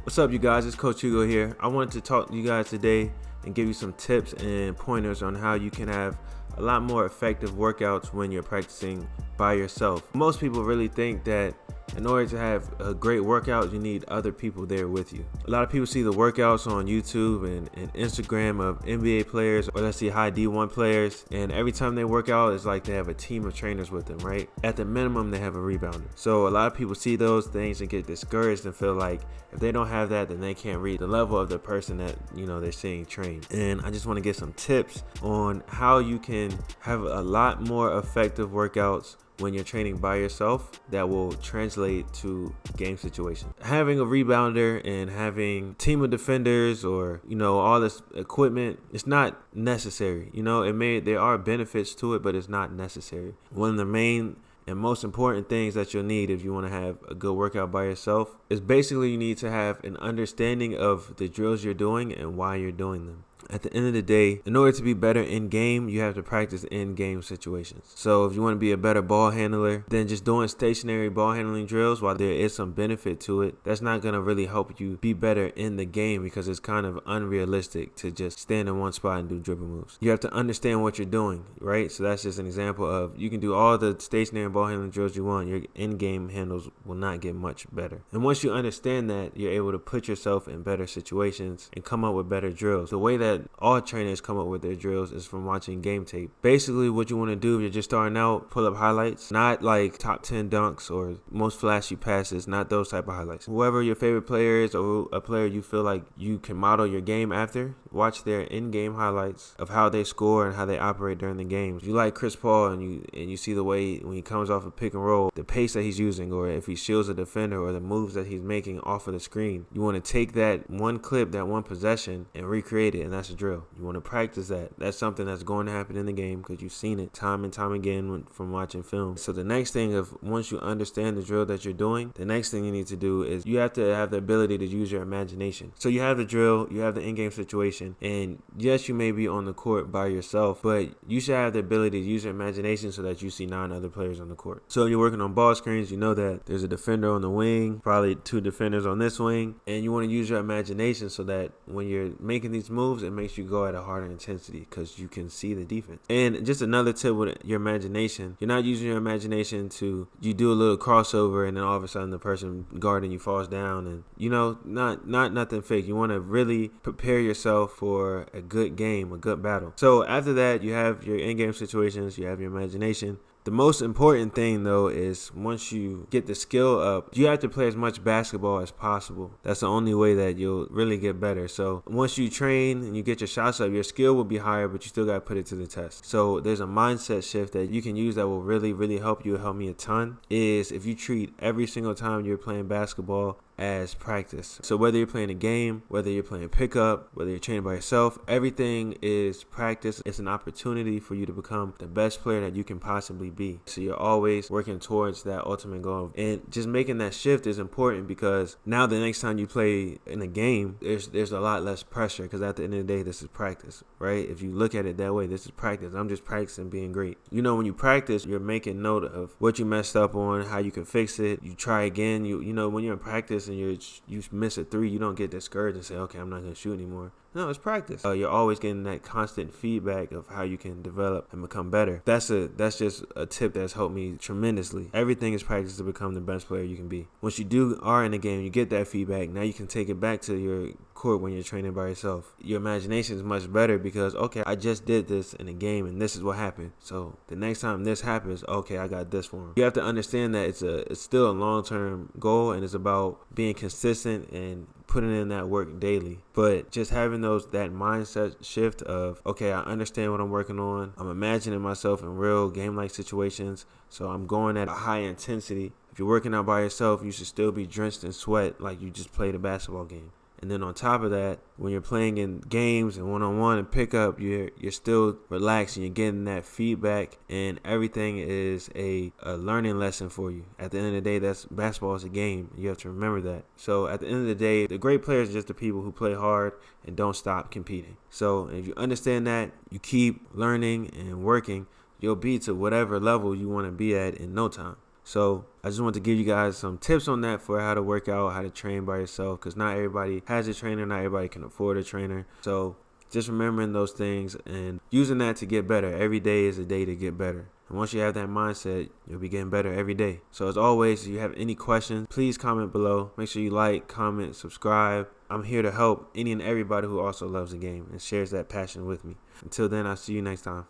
What's up, you guys? It's Coach Hugo here. I wanted to talk to you guys today and give you some tips and pointers on how you can have a lot more effective workouts when you're practicing by yourself. Most people really think that in order to have a great workout, you need other people there with you. A lot of people see the workouts on YouTube and Instagram of NBA players, or let's see high D1 players, and every time they work out, it's like they have a team of trainers with them, right? At the minimum, they have a rebounder. So a lot of people see those things and get discouraged and feel like if they don't have that, then they can't reach the level of the person that they're seeing train. And I just want to get some tips on how you can have a lot more effective workouts when you're training by yourself that will translate to game situations. Having a rebounder and having a team of defenders or all this equipment, it's not necessary. There are benefits to it, but it's not necessary. One of the main and most important things that you'll need if you want to have a good workout by yourself is basically you need to have an understanding of the drills you're doing and why you're doing them. At the end of the day, in order to be better in game, you have to practice in game situations. So if you want to be a better ball handler, then just doing stationary ball handling drills, while there is some benefit to it, that's not going to really help you be better in the game because it's kind of unrealistic to just stand in one spot and do dribble moves. You have to understand what you're doing, right? So that's just an example of you can do all the stationary ball handling drills you want. Your in-game handles will not get much better. And once you understand that, you're able to put yourself in better situations and come up with better drills. The way that all trainers come up with their drills is from watching game tape. Basically, what you want to do if you're just starting out, pull up highlights, not like top 10 dunks or most flashy passes, not those type of highlights. Whoever your favorite player is or a player you feel like you can model your game after, watch their in-game highlights of how they score and how they operate during the games. You like Chris Paul and you see the way when he comes off a pick and roll, the pace that he's using, or if he shields a defender, or the moves that he's making off of the screen. You want to take that one clip, that one possession, and recreate it, and that's a drill. You want to practice that. That's something that's going to happen in the game because you've seen it time and time again from watching film. So the next thing once you understand the drill that you're doing, the next thing you need to do is you have to have the ability to use your imagination. So you have the drill, you have the in-game situation, and yes, you may be on the court by yourself, but you should have the ability to use your imagination so that you see 9 other players on the court. So when you're working on ball screens, you know that there's a defender on the wing, probably 2 defenders on this wing, and you want to use your imagination so that when you're making these moves, it makes you go at a harder intensity because you can see the defense. And just another tip with your imagination, you're not using your imagination to, you do a little crossover and then all of a sudden the person guarding you falls down and not nothing fake. You want to really prepare yourself for a good game, a good battle. So after that, you have your in-game situations, you have your imagination. The most important thing, though, is once you get the skill up, you have to play as much basketball as possible. That's the only way that you'll really get better. So once you train and you get your shots up, your skill will be higher, but you still got to put it to the test. So there's a mindset shift that you can use that will really, really help you, help me a ton, is if you treat every single time you're playing basketball as practice. So whether you're playing a game, whether you're playing pickup, whether you're training by yourself, everything is practice. It's an opportunity for you to become the best player that you can possibly be. So you're always working towards that ultimate goal. And just making that shift is important because now the next time you play in a game, there's a lot less pressure because at the end of the day, this is practice, right? If you look at it that way, this is practice. I'm just practicing being great. When you practice, you're making note of what you messed up on, how you can fix it. You try again. When you're in practice and you miss a 3, you don't get discouraged and say, okay, I'm not going to shoot anymore. No, it's practice. You're always getting that constant feedback of how you can develop and become better. That's just a tip that's helped me tremendously. Everything is practice to become the best player you can be. Once you are in a game, you get that feedback. Now you can take it back to your court when you're training by yourself. Your imagination is much better because, okay, I just did this in a game and this is what happened. So the next time this happens, okay, I got this for him. You have to understand that it's still a long-term goal and it's about being consistent and putting in that work daily. But just having that mindset shift of, okay, I understand what I'm working on. I'm imagining myself in real game-like situations. So I'm going at a high intensity. If you're working out by yourself, you should still be drenched in sweat like you just played a basketball game. And then on top of that, when you're playing in games and one-on-one and pickup, you're still relaxed and you're getting that feedback, and everything is a learning lesson for you. At the end of the day, basketball is a game. You have to remember that. So at the end of the day, the great players are just the people who play hard and don't stop competing. So if you understand that, you keep learning and working, you'll be to whatever level you want to be at in no time. So I just want to give you guys some tips on that for how to work out, how to train by yourself, because not everybody has a trainer, not everybody can afford a trainer. So just remembering those things and using that to get better. Every day is a day to get better. And once you have that mindset, you'll be getting better every day. So as always, if you have any questions, please comment below. Make sure you like, comment, subscribe. I'm here to help any and everybody who also loves the game and shares that passion with me. Until then, I'll see you next time.